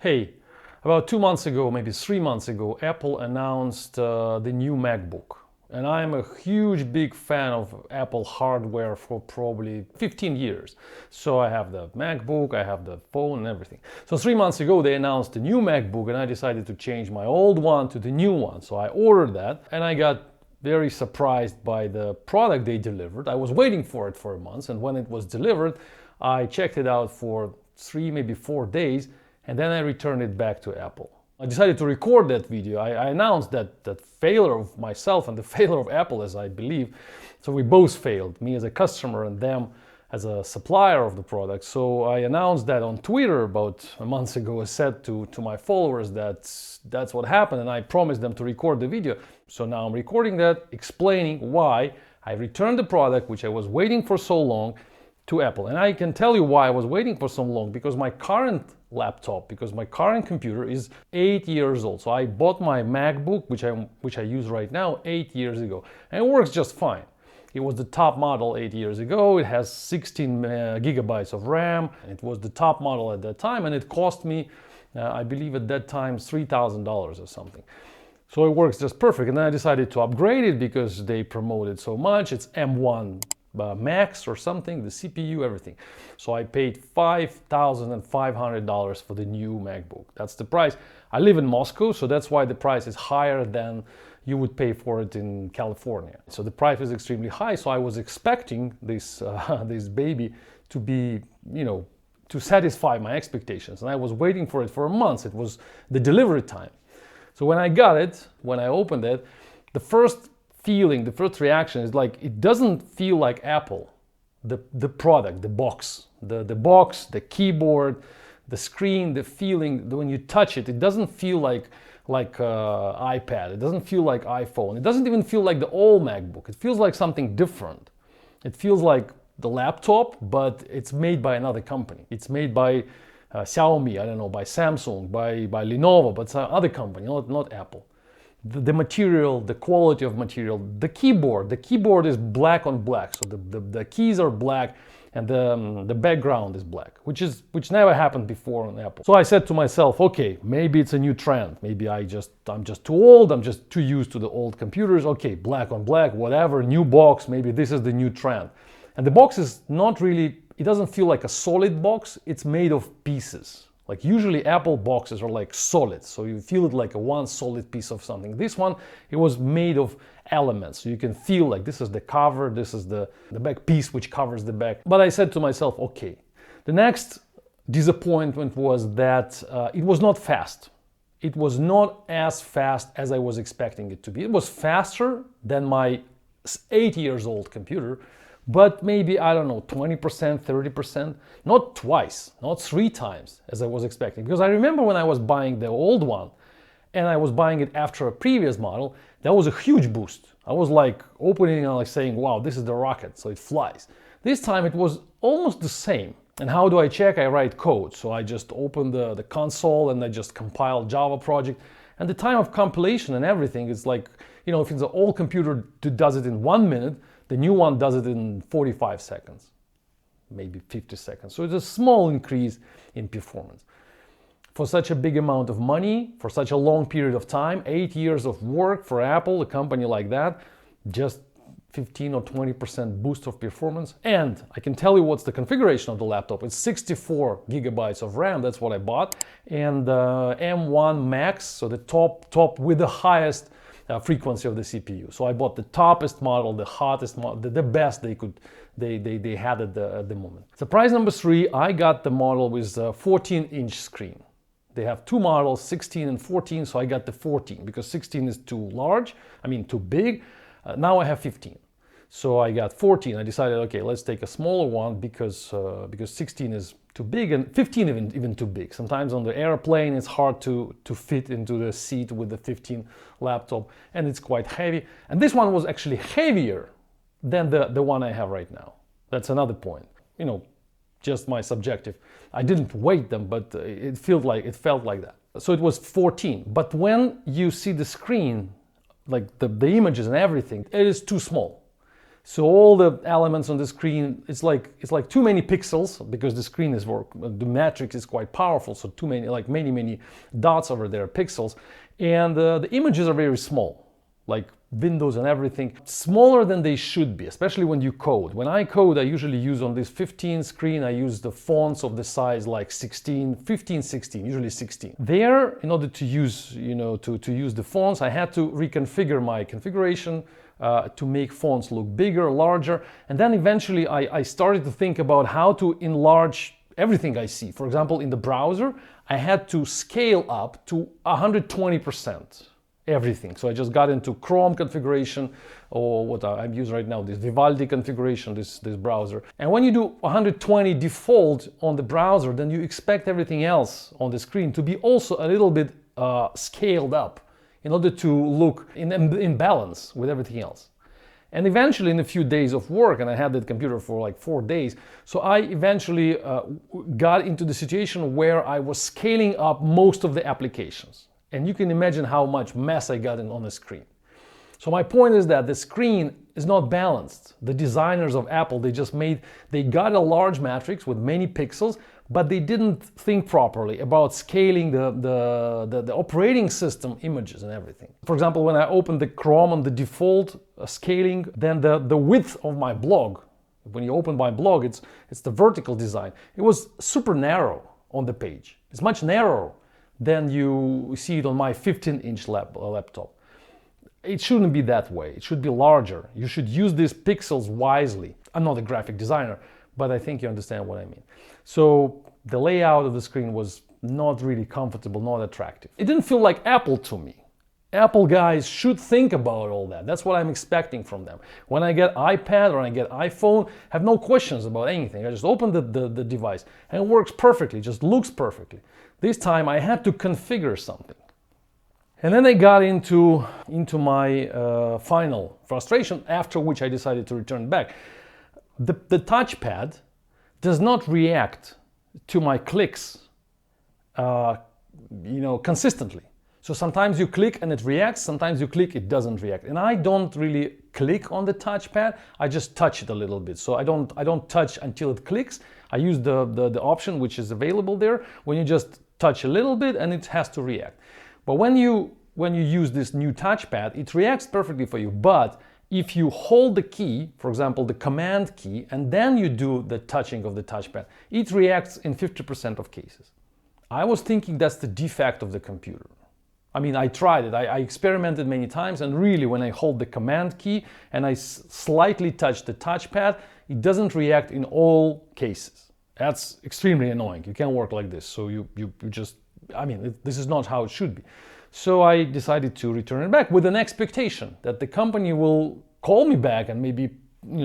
Hey, about 2 months ago, maybe 3 months ago, Apple announced the new MacBook. And I'm a huge, big fan of Apple hardware for probably 15 years. So I have the MacBook, I have the phone and everything. So 3 months ago, they announced the new MacBook and I decided to change my old one to the new one. So I ordered that and I got very surprised by the product they delivered. I was waiting for it for a month, and when it was delivered, I checked it out for 3, maybe 4 days, and then I returned it back to Apple. I decided to record that video. I announced that failure of myself and the failure of Apple, as I believe. So we both failed, me as a customer and them as a supplier of the product. So I announced that on Twitter about a month ago. I said to my followers that that's what happened, and I promised them to record the video. So now I'm recording that, explaining why I returned the product, which I was waiting for so long, to Apple. And I can tell you why I was waiting for so long, because my current laptop, because my current computer is 8 years old. So I bought my MacBook, which I use right now, 8 years ago, and it works just fine. It was the top model 8 years ago. It has 16 gigabytes of RAM. It was the top model at that time, and it cost me, I believe at that time, $3,000 or something. So it works just perfect. And then I decided to upgrade it because they promoted so much. It's M1 Max or something, the CPU, everything. So I paid $5,500 for the new MacBook. That's the price. I live in Moscow, so that's why the price is higher than you would pay for it in California. So the price is extremely high. So I was expecting this this baby to be, to satisfy my expectations. And I was waiting for it for a month. It was the delivery time. So when I got it, when I opened it, the first feeling, the first reaction is like, it doesn't feel like Apple. The product, the box, the keyboard, the screen, the feeling, when you touch it, it doesn't feel like iPad. It doesn't feel like iPhone. It doesn't even feel like the old MacBook. It feels like something different. It feels like the laptop, but it's made by another company. It's made by Xiaomi, I don't know, by Samsung, by Lenovo, but some other company, not Apple. The material, the quality of material, the keyboard is black on black, so the keys are black and the background is black, which never happened before on Apple. So I said to myself, okay, maybe it's a new trend. Maybe I'm just too old. I'm just too used to the old computers. Okay, black on black, whatever, new box. Maybe this is the new trend. And the box is not really. It doesn't feel like a solid box. It's made of pieces. Like usually Apple boxes are like solid, so you feel it like a one solid piece of something. This one, it was made of elements, so you can feel like this is the cover, this is the back piece which covers the back. But I said to myself, okay. The next disappointment was that it was not fast. It was not as fast as I was expecting it to be. It was faster than my 8 years old computer, but maybe, I don't know, 20%, 30%, not twice, not 3 times as I was expecting. Because I remember when I was buying the old one and I was buying it after a previous model, that was a huge boost. I was like opening and like saying, wow, this is the rocket, so it flies. This time it was almost the same. And how do I check? I write code. So I just open the console and I just compile Java project. And the time of compilation and everything is like, if it's an old computer that does it in 1 minute, the new one does it in 45 seconds, maybe 50 seconds. So it's a small increase in performance. For such a big amount of money, for such a long period of time, 8 years of work for Apple, a company like that, just 15 or 20% boost of performance. And I can tell you what's the configuration of the laptop. It's 64 gigabytes of RAM, that's what I bought. And M1 Max, so the top with the highest frequency of the CPU. So I bought the toppest model, the hottest model, the best they had at the moment. Surprise number 3, I got the model with a 14-inch screen. They have 2 models, 16 and 14, so I got the 14 because 16 is too large, too big. Now I have 15. So I got 14. I decided, okay, let's take a smaller one because 16 is too big and 15 even too big. Sometimes on the airplane it's hard to fit into the seat with the 15 laptop, and it's quite heavy. And this one was actually heavier than the one I have right now. That's another point. Just my subjective. I didn't weight them, but it felt like that. So it was 14. But when you see the screen, like the images and everything, it is too small. So all the elements on the screen, it's like too many pixels, because the screen is the matrix is quite powerful. So too many, like many dots over there, pixels, and the images are very small, like windows and everything, smaller than they should be, especially when you code. When I code, I usually use on this 15 screen, I use the fonts of the size like 16, 15, 16, usually 16. There, in order to use, to use the fonts, I had to reconfigure my configuration to make fonts look bigger, larger. And then eventually I started to think about how to enlarge everything I see. For example, in the browser, I had to scale up to 120%. Everything. So I just got into Chrome configuration, or what I'm using right now, this Vivaldi configuration, this browser. And when you do 120 default on the browser, then you expect everything else on the screen to be also a little bit scaled up in order to look in balance with everything else. And eventually, in a few days of work, and I had that computer for like 4 days, so I eventually got into the situation where I was scaling up most of the applications. And you can imagine how much mess I got on the screen. So my point is that the screen is not balanced. The designers of Apple, they got a large matrix with many pixels, but they didn't think properly about scaling the operating system images and everything. For example, when I opened the Chrome on the default scaling, then the width of my blog, when you open my blog, it's the vertical design. It was super narrow on the page. It's much narrower than you see it on my 15-inch laptop. It shouldn't be that way. It should be larger. You should use these pixels wisely. I'm not a graphic designer, but I think you understand what I mean. So the layout of the screen was not really comfortable, not attractive. It didn't feel like Apple to me. Apple guys should think about all that. That's what I'm expecting from them. When I get iPad or I get iPhone, I have no questions about anything. I just open the device and it works perfectly, just looks perfectly. This time I had to configure something. And then I got into my final frustration, after which I decided to return back. The touchpad does not react to my clicks consistently. So sometimes you click and it reacts, sometimes you click, it doesn't react. And I don't really click on the touchpad, I just touch it a little bit. So I don't touch until it clicks. I use the option which is available there, when you just touch a little bit and it has to react. But when you use this new touchpad, it reacts perfectly for you. But if you hold the key, for example, the command key, and then you do the touching of the touchpad, it reacts in 50% of cases. I was thinking that's the defect of the computer. I mean, I tried it, I experimented many times, and really when I hold the command key and I slightly touch the touchpad, it doesn't react in all cases. That's extremely annoying. You can't work like this. So you just, this is not how it should be. So I decided to return it back with an expectation that the company will call me back and maybe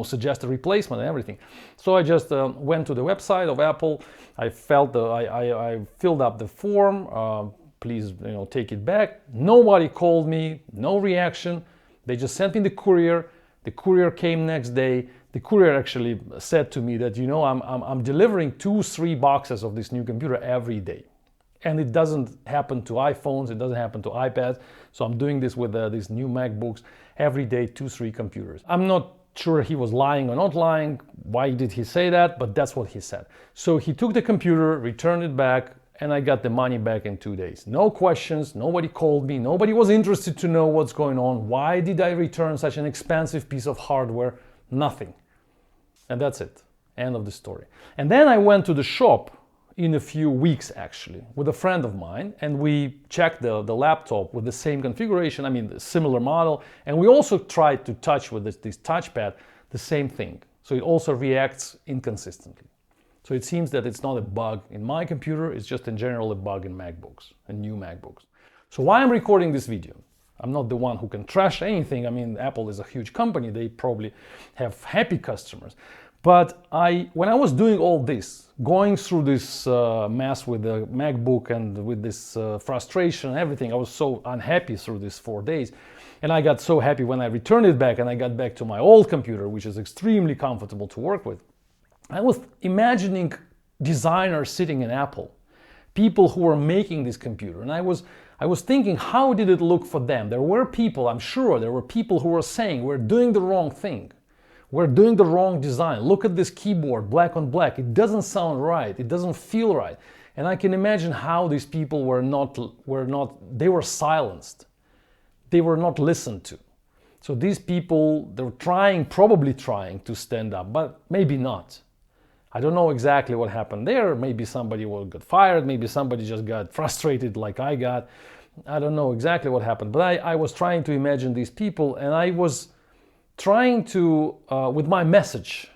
suggest a replacement and everything. So I just went to the website of Apple. I filled up the form. Please, take it back. Nobody called me, no reaction. They just sent me the courier. The courier came next day. The courier actually said to me that, I'm delivering 2-3 boxes of this new computer every day. And it doesn't happen to iPhones, it doesn't happen to iPads. So I'm doing this with these new MacBooks every day, 2-3 computers. I'm not sure he was lying or not lying. Why did he say that? But that's what he said. So he took the computer, returned it back, and I got the money back in 2 days. No questions, nobody called me, nobody was interested to know what's going on. Why did I return such an expensive piece of hardware? Nothing. And that's it. End of the story. And then I went to the shop in a few weeks actually with a friend of mine, and we checked the laptop with the same configuration, the similar model, and we also tried to touch with this touchpad the same thing. So it also reacts inconsistently. So it seems that it's not a bug in my computer, it's just in general a bug in MacBooks and new MacBooks. So why I'm recording this video? I'm not the one who can trash anything. Apple is a huge company, they probably have happy customers. But when I was doing all this, going through this mess with the MacBook and with this frustration and everything, I was so unhappy through these 4 days. And I got so happy when I returned it back and I got back to my old computer, which is extremely comfortable to work with. I was imagining designers sitting in Apple, people who were making this computer. And I was thinking, how did it look for them? There were people, I'm sure there were people who were saying, we're doing the wrong thing. We're doing the wrong design. Look at this keyboard, black on black. It doesn't sound right. It doesn't feel right. And I can imagine how these people they were silenced. They were not listened to. So these people, they're probably trying to stand up, but maybe not. I don't know exactly what happened there. Maybe somebody got fired. Maybe somebody just got frustrated like I got. I don't know exactly what happened. But I was trying to imagine these people, and I was trying to, with my message,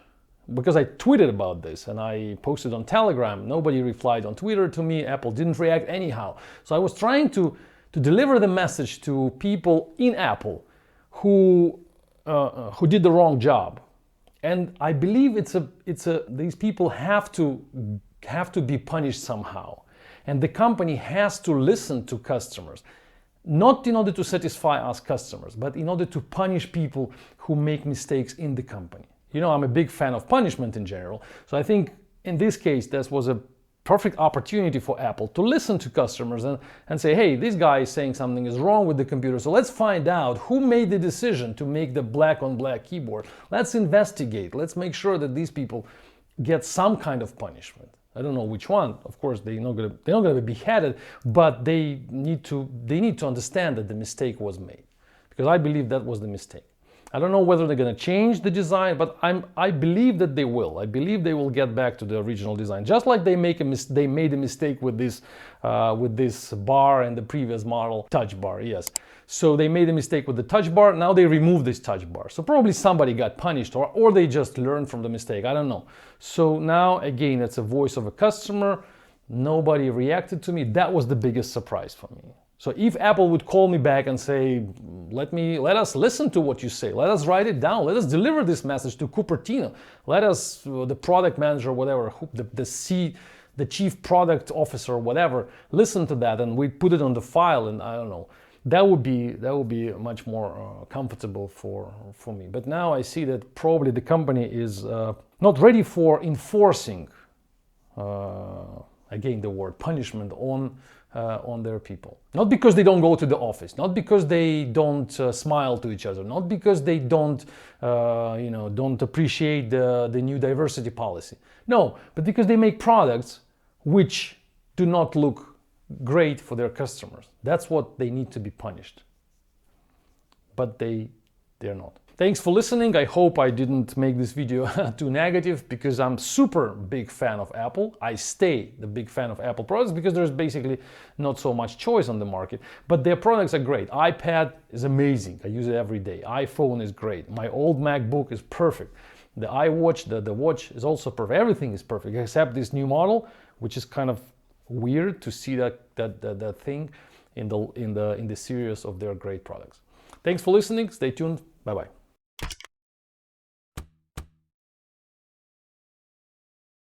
because I tweeted about this and I posted on Telegram. Nobody replied on Twitter to me. Apple didn't react anyhow. So I was trying to deliver the message to people in Apple who did the wrong job. And I believe these people have to be punished somehow. And the company has to listen to customers, not in order to satisfy us customers, but in order to punish people who make mistakes in the company. You know, I'm a big fan of punishment in general. So I think in this case, this was a perfect opportunity for Apple to listen to customers and say, hey, this guy is saying something is wrong with the computer. So let's find out who made the decision to make the black on black keyboard. Let's investigate. Let's make sure that these people get some kind of punishment. I don't know which one. Of course, they're not gonna be beheaded, but they need to understand that the mistake was made, because I believe that was the mistake. I don't know whether they're going to change the design, but I believe that they will. I believe they will get back to the original design, just like they made a mistake with this bar and the previous model, touch bar. Yes, so they made a mistake with the touch bar. Now they removed this touch bar. So probably somebody got punished, or they just learned from the mistake. I don't know. So now again, it's a voice of a customer. Nobody reacted to me. That was the biggest surprise for me. So if Apple would call me back and say, let us listen to what you say, let us write it down, let us deliver this message to Cupertino, let us, the product manager, whatever, the chief product officer, whatever, listen to that, and we put it on the file, and I don't know, that would be much more comfortable for me. But now I see that probably the company is not ready for enforcing, again the word punishment on their people. Not because they don't go to the office, not because they don't smile to each other, not because they don't appreciate the new diversity policy. No, but because they make products which do not look great for their customers. That's what they need to be punished. But they're not. Thanks for listening. I hope I didn't make this video too negative, because I'm super big fan of Apple. I stay the big fan of Apple products because there's basically not so much choice on the market, but their products are great. iPad is amazing. I use it every day. iPhone is great. My old MacBook is perfect. The iWatch, the watch is also perfect. Everything is perfect except this new model, which is kind of weird to see that thing in the series of their great products. Thanks for listening. Stay tuned. Bye-bye.